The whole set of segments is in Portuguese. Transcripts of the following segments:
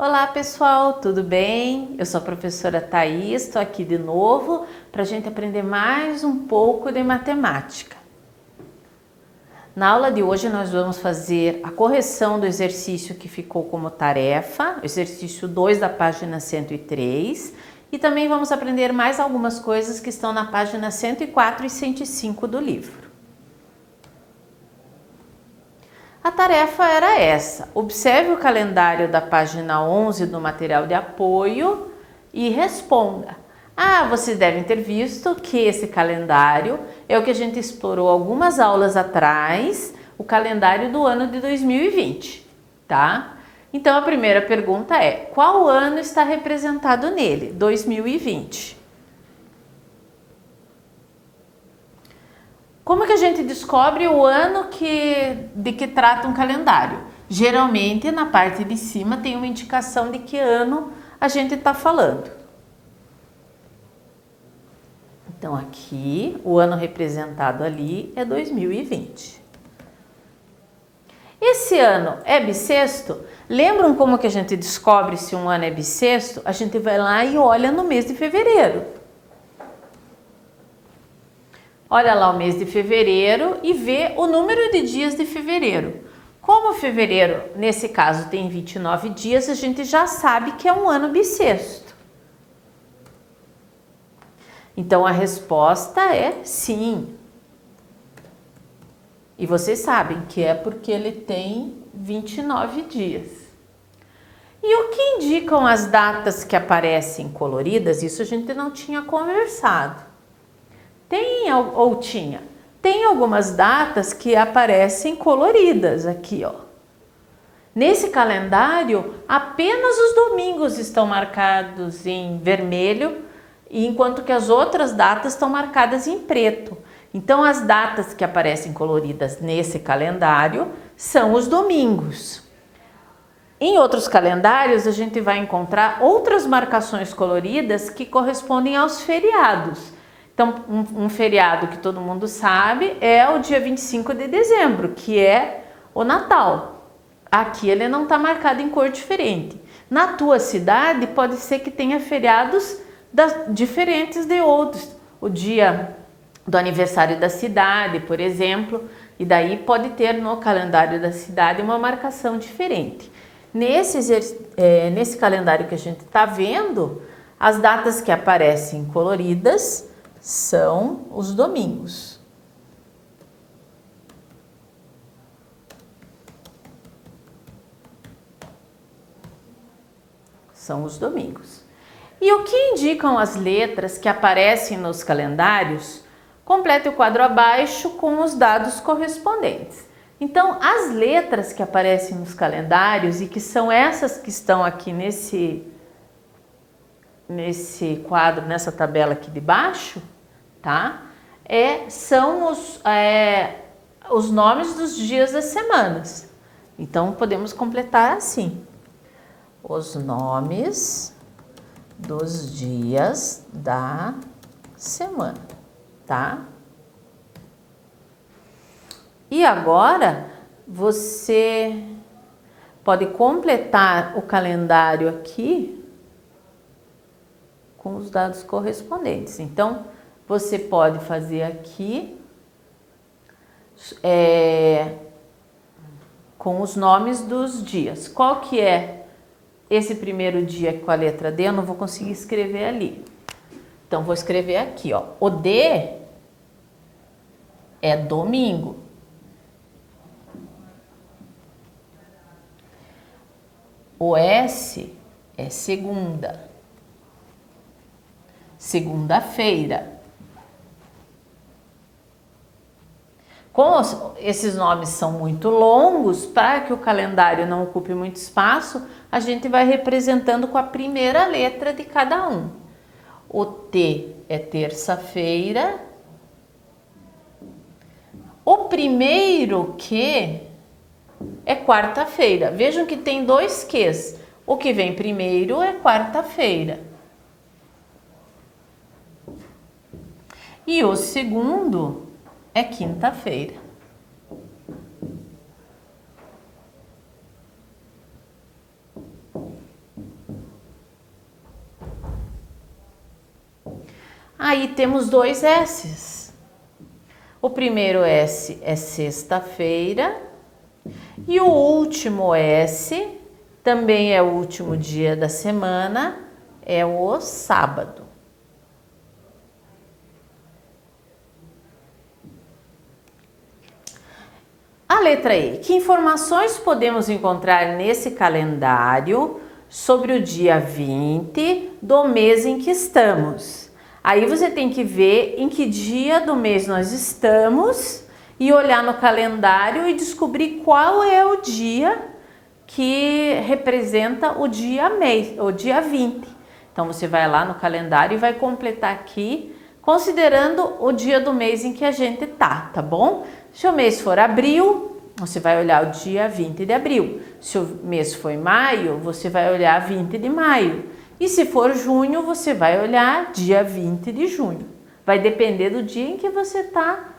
Olá pessoal, tudo bem? Eu sou a professora Thaís, estou aqui de novo para a gente aprender mais um pouco de matemática. Na aula de hoje nós vamos fazer a correção do exercício que ficou como tarefa, exercício 2 da página 103, e também vamos aprender mais algumas coisas que estão na página 104 e 105 do livro. A tarefa era essa: observe o calendário da página 11 do material de apoio e responda. Vocês devem ter visto que esse calendário é o que a gente explorou algumas aulas atrás, o calendário do ano de 2020, tá? Então a primeira pergunta é: qual ano está representado nele? 2020. Como que a gente descobre o ano de que trata um calendário? Geralmente, na parte de cima tem uma indicação de que ano a gente está falando. Então, aqui, o ano representado ali é 2020. Esse ano é bissexto? Lembram como que a gente descobre se um ano é bissexto? A gente vai lá e olha no mês de fevereiro. Olha lá o mês de fevereiro e vê o número de dias de fevereiro. Como fevereiro, nesse caso, tem 29 dias, a gente já sabe que é um ano bissexto. Então, a resposta é sim. E vocês sabem que é porque ele tem 29 dias. E o que indicam as datas que aparecem coloridas? Isso a gente não tinha conversado. Tem algumas datas que aparecem coloridas aqui, ó. Nesse calendário, apenas os domingos estão marcados em vermelho, enquanto que as outras datas estão marcadas em preto. Então, as datas que aparecem coloridas nesse calendário são os domingos. Em outros calendários, a gente vai encontrar outras marcações coloridas que correspondem aos feriados. Então, um feriado que todo mundo sabe é o dia 25 de dezembro, que é o Natal. Aqui ele não está marcado em cor diferente. Na tua cidade pode ser que tenha feriados diferentes de outros. O dia do aniversário da cidade, por exemplo, e daí pode ter no calendário da cidade uma marcação diferente. Nesse calendário que a gente está vendo, as datas que aparecem coloridas são os domingos. São os domingos. E o que indicam as letras que aparecem nos calendários? Complete o quadro abaixo com os dados correspondentes. Então, as letras que aparecem nos calendários e que são essas que estão aqui nesse quadro, nessa tabela aqui de baixo, tá? São os nomes dos dias das semanas. Então, podemos completar assim: os nomes dos dias da semana, tá? E agora, você pode completar o calendário aqui com os dados correspondentes. Então, você pode fazer aqui com os nomes dos dias. Qual que é esse primeiro dia com a letra D? Eu não vou conseguir escrever ali. Então, vou escrever aqui, ó. O D é domingo. O S é segunda. Segunda-feira. Como esses nomes são muito longos, para que o calendário não ocupe muito espaço, a gente vai representando com a primeira letra de cada um. O T é terça-feira. O primeiro Q é quarta-feira. Vejam que tem dois Qs. O que vem primeiro é quarta-feira. E o segundo é quinta-feira. Aí temos dois S's. O primeiro S é sexta-feira e o último S, também é o último dia da semana, é o sábado. A letra E. Que informações podemos encontrar nesse calendário sobre o dia 20 do mês em que estamos? Aí você tem que ver em que dia do mês nós estamos e olhar no calendário e descobrir qual é o dia que representa o dia 20. Então você vai lá no calendário e vai completar aqui, considerando o dia do mês em que a gente tá bom? Se o mês for abril, você vai olhar o dia 20 de abril. Se o mês for maio, você vai olhar 20 de maio. E se for junho, você vai olhar dia 20 de junho. Vai depender do dia em que você está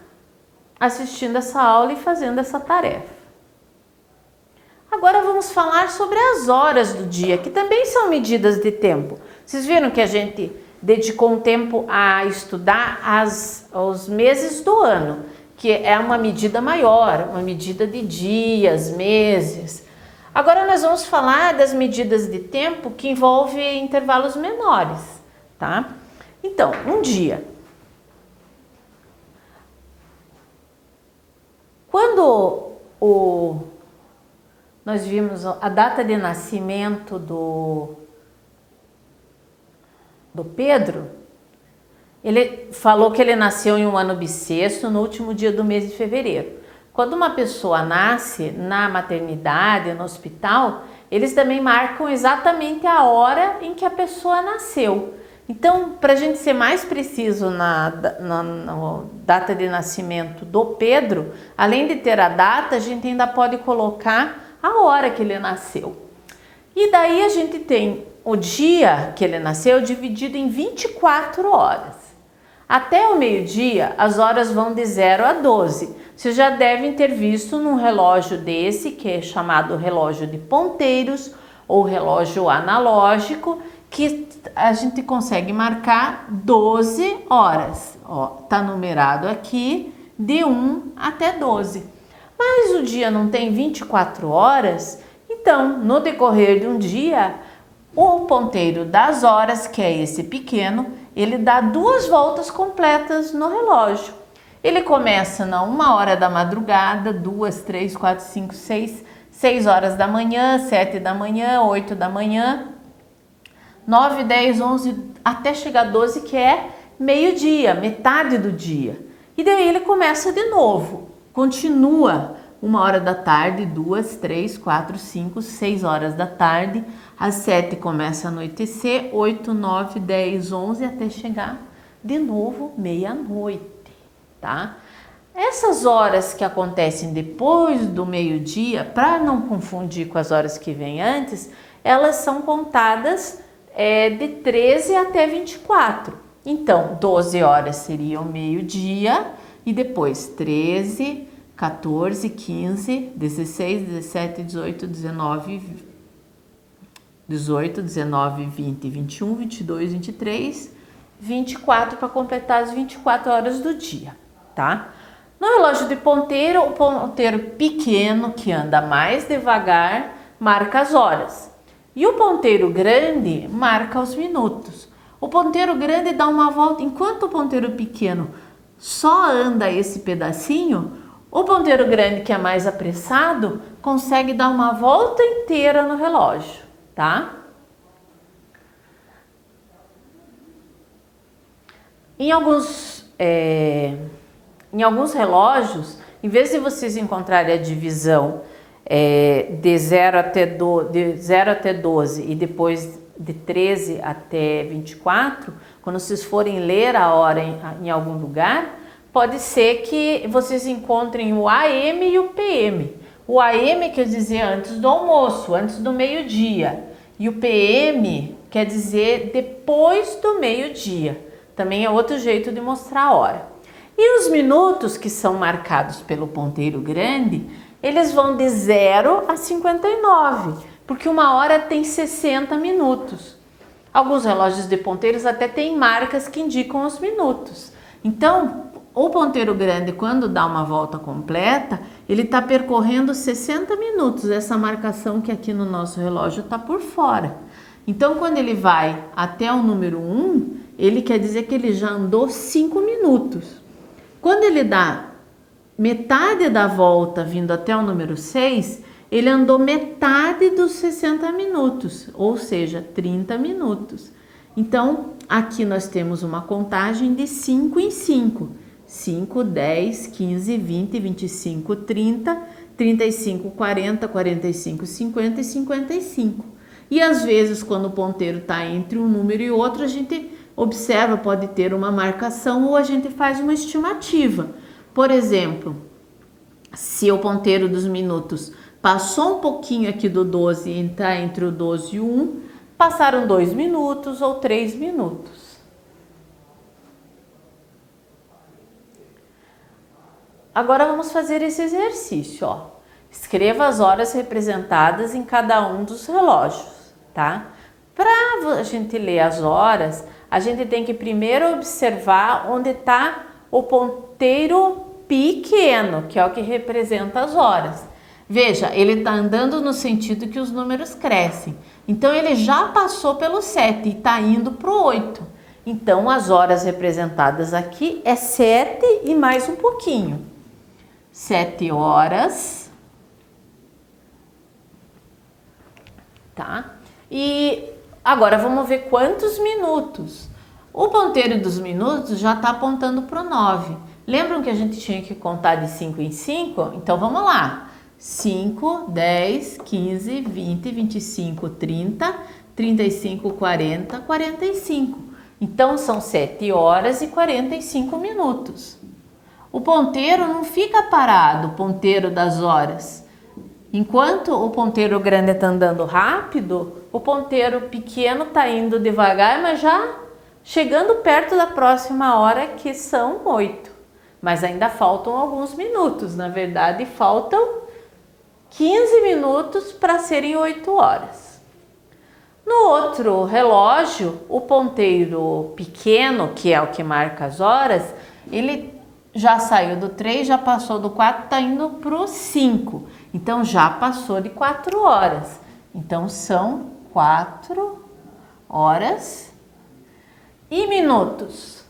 assistindo essa aula e fazendo essa tarefa. Agora vamos falar sobre as horas do dia, que também são medidas de tempo. Vocês viram que a gente dedicou um tempo a estudar os meses do ano, que é uma medida maior, uma medida de dias, meses. Agora nós vamos falar das medidas de tempo que envolvem intervalos menores, tá? Então, um dia. Quando nós vimos a data de nascimento do Pedro, ele falou que ele nasceu em um ano bissexto, no último dia do mês de fevereiro. Quando uma pessoa nasce na maternidade, no hospital, eles também marcam exatamente a hora em que a pessoa nasceu. Então, para a gente ser mais preciso na data de nascimento do Pedro, além de ter a data, a gente ainda pode colocar a hora que ele nasceu. E daí a gente tem o dia que ele nasceu dividido em 24 horas. Até o meio-dia, as horas vão de 0 a 12. Vocês já devem ter visto num relógio desse, que é chamado relógio de ponteiros ou relógio analógico, que a gente consegue marcar 12 horas. Ó, tá numerado aqui de 1 até 12. Mas o dia não tem 24 horas, então no decorrer de um dia, o ponteiro das horas, que é esse pequeno, ele dá 2 voltas completas no relógio. Ele começa na 1 hora da madrugada, 2, 3, 4, 5, 6, 6 horas da manhã, 7 da manhã, 8 da manhã, 9, 10, 11, até chegar a 12, que é meio-dia, metade do dia. E daí ele começa de novo, continua 1 hora da tarde, 2, 3, 4, 5, 6 horas da tarde, às 7 começa a anoitecer, 8, 9, 10, 11, até chegar de novo meia-noite, tá? Essas horas que acontecem depois do meio-dia, para não confundir com as horas que vêm antes, elas são contadas de 13 até 24. Então, 12 horas seria o meio-dia e depois 13, 14, 15, 16, 17, 18, 19, 20, 21, 22, 23, 24 para completar as 24 horas do dia, tá? No relógio de ponteiro, o ponteiro pequeno, que anda mais devagar, marca as horas. E o ponteiro grande marca os minutos. O ponteiro grande dá uma volta, enquanto o ponteiro pequeno só anda esse pedacinho, o ponteiro grande, que é mais apressado, consegue dar uma volta inteira no relógio, tá? Em alguns relógios, em vez de vocês encontrarem a divisão de 0 até 12 e depois de 13 até 24, quando vocês forem ler a hora em algum lugar, pode ser que vocês encontrem o AM e o PM. O AM quer dizer antes do almoço, antes do meio-dia. E o PM quer dizer depois do meio-dia. Também é outro jeito de mostrar a hora. E os minutos, que são marcados pelo ponteiro grande, eles vão de 0 a 59, porque uma hora tem 60 minutos. Alguns relógios de ponteiros até têm marcas que indicam os minutos. Então, o ponteiro grande, quando dá uma volta completa, ele está percorrendo 60 minutos. Essa marcação que aqui no nosso relógio está por fora. Então, quando ele vai até o número 1, ele quer dizer que ele já andou 5 minutos. Quando ele dá metade da volta vindo até o número 6, ele andou metade dos 60 minutos, ou seja, 30 minutos. Então, aqui nós temos uma contagem de 5 em 5. 5, 10, 15, 20, 25, 30, 35, 40, 45, 50 e 55. E às vezes, quando o ponteiro está entre um número e outro, a gente observa, pode ter uma marcação ou a gente faz uma estimativa. Por exemplo, se o ponteiro dos minutos passou um pouquinho aqui do 12 e está entre o 12 e o 1, passaram 2 minutos ou 3 minutos. Agora vamos fazer esse exercício, ó. Escreva as horas representadas em cada um dos relógios, tá? Para a gente ler as horas, a gente tem que primeiro observar onde está o ponteiro pequeno, que é o que representa as horas. Veja, ele está andando no sentido que os números crescem. Então, ele já passou pelo 7 e está indo para o 8. Então, as horas representadas aqui é 7 e mais um pouquinho. 7 horas. Tá? E agora vamos ver quantos minutos. O ponteiro dos minutos já está apontando para o 9. Lembram que a gente tinha que contar de 5 em 5? Então vamos lá. 5, 10, 15, 20, 25, 30, 35, 40, 45. Então são 7 horas e 45 minutos. O ponteiro não fica parado, o ponteiro das horas. Enquanto o ponteiro grande está andando rápido, o ponteiro pequeno está indo devagar, mas já chegando perto da próxima hora, que são 8. Mas ainda faltam alguns minutos. Na verdade, faltam 15 minutos para serem 8 horas. No outro relógio, o ponteiro pequeno, que é o que marca as horas, ele já saiu do 3, já passou do 4, está indo para o 5. Então, já passou de 4 horas. Então, são 4 horas e minutos.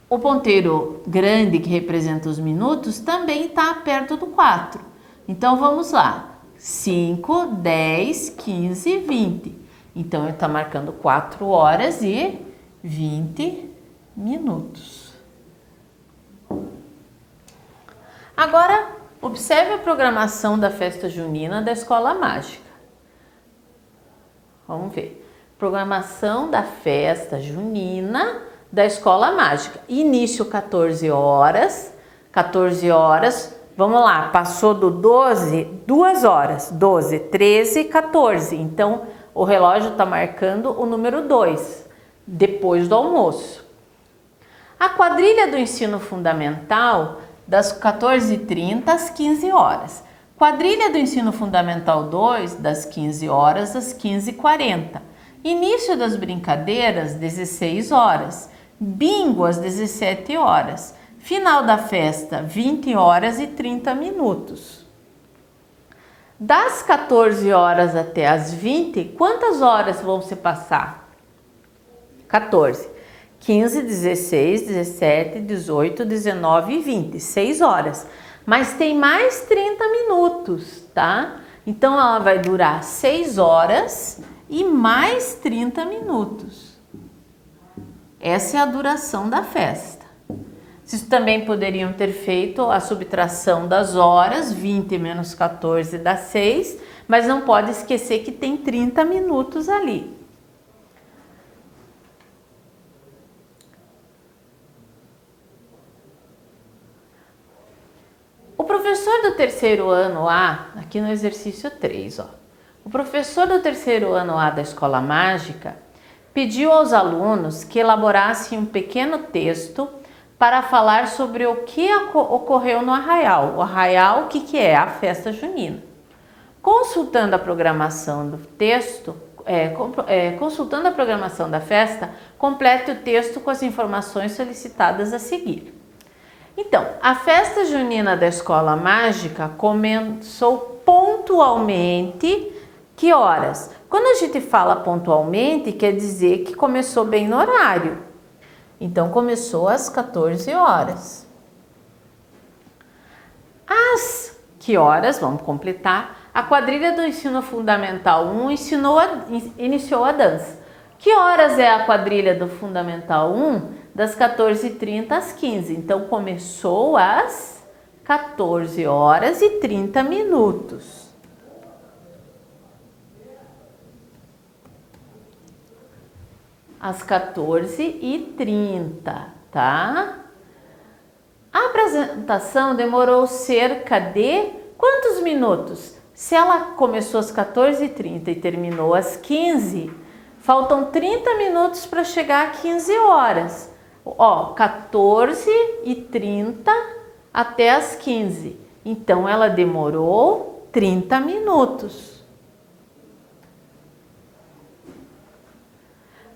O ponteiro grande, que representa os minutos, também está perto do 4. Então, vamos lá. 5, 10, 15, 20. Então, ele está marcando 4 horas e 20 minutos. Agora, observe a programação da festa junina da Escola Mágica. Vamos ver. Programação da festa junina da Escola Mágica. Início 14 horas. 14 horas. Vamos lá, passou do 12, 2 horas. 12, 13, 14. Então, o relógio está marcando o número 2, depois do almoço. A quadrilha do ensino fundamental, das 14h30 às 15 horas. Quadrilha do ensino fundamental 2, das 15 horas às 15h40. Início das brincadeiras, 16 horas. Bingo às 17 horas. Final da festa, 20 horas e 30 minutos. Das 14 horas até as 20, quantas horas vão se passar? 14. 15, 16, 17, 18, 19 e 20. 6 horas. Mas tem mais 30 minutos, tá? Então, ela vai durar 6 horas e mais 30 minutos. Essa é a duração da festa. Vocês também poderiam ter feito a subtração das horas, 20 menos 14 dá 6, mas não pode esquecer que tem 30 minutos ali. O professor do terceiro ano A, aqui no exercício 3, ó. O professor do terceiro ano A da Escola Mágica pediu aos alunos que elaborassem um pequeno texto para falar sobre o que ocorreu no Arraial. O Arraial, o que é? A festa junina. Consultando a programação do texto, consultando a programação da festa, complete o texto com as informações solicitadas a seguir. Então, a festa junina da Escola Mágica começou pontualmente. Que horas? Quando a gente fala pontualmente, quer dizer que começou bem no horário. Então, começou às 14 horas. Às que horas? Vamos completar. A quadrilha do Ensino Fundamental 1 iniciou a dança. Que horas é a quadrilha do Fundamental 1? Das 14h30 às 15. Então, começou às 14 horas e 30 minutos. Às 14h30, tá? A apresentação demorou cerca de quantos minutos? Se ela começou às 14h30 e terminou às 15, faltam 30 minutos para chegar às 15 horas. Ó, 14h30 até às 15. Então, ela demorou 30 minutos.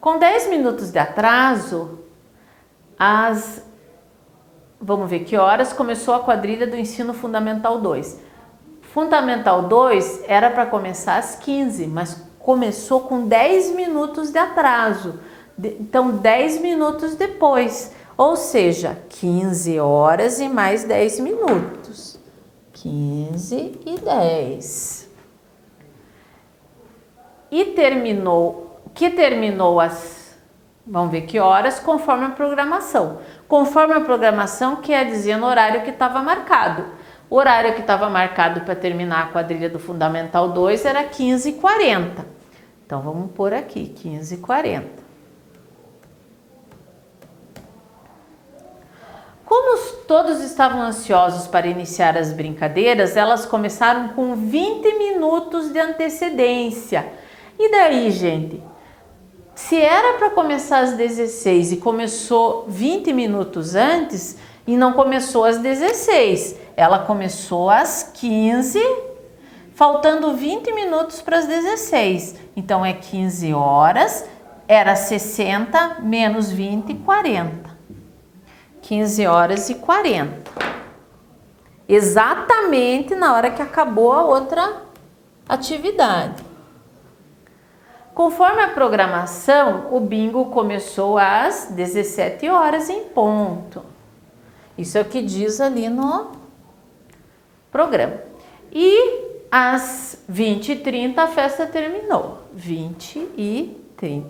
Com 10 minutos de atraso, vamos ver que horas começou a quadrilha do Ensino Fundamental 2. Fundamental 2 era para começar às 15, mas começou com 10 minutos de atraso. Então, 10 minutos depois, ou seja, 15 horas e mais 10 minutos. 15 e 10. E terminou vamos ver que horas, conforme a programação. Conforme a programação quer dizer no horário que estava marcado. O horário que estava marcado para terminar a quadrilha do Fundamental 2 era 15h40. Então, vamos pôr aqui, 15h40. Como todos estavam ansiosos para iniciar as brincadeiras, elas começaram com 20 minutos de antecedência. E daí, gente? Se era para começar às 16 e começou 20 minutos antes e não começou às 16, ela começou às 15, faltando 20 minutos para as 16. Então, é 15 horas, era 60 menos 20, 40. 15 horas e 40. Exatamente na hora que acabou a outra atividade. Conforme a programação, o bingo começou às 17 horas em ponto. Isso é o que diz ali no programa. E às 20h30 a festa terminou. 20h30.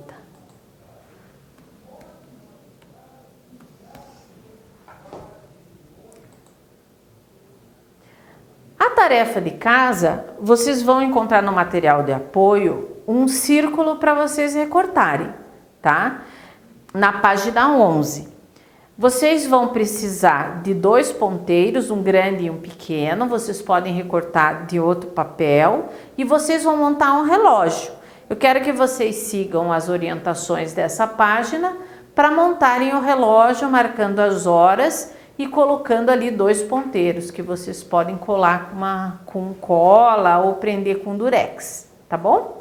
A tarefa de casa, vocês vão encontrar no material de apoio um círculo para vocês recortarem, tá? Na página 11. Vocês vão precisar de 2 ponteiros, um grande e um pequeno. Vocês podem recortar de outro papel e vocês vão montar um relógio. Eu quero que vocês sigam as orientações dessa página para montarem o relógio, marcando as horas e colocando ali 2 ponteiros que vocês podem colar com cola ou prender com durex, tá bom?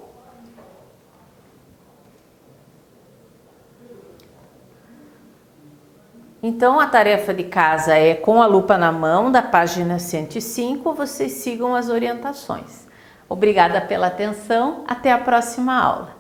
Então, a tarefa de casa é com a lupa na mão, da página 105, vocês sigam as orientações. Obrigada pela atenção, até a próxima aula.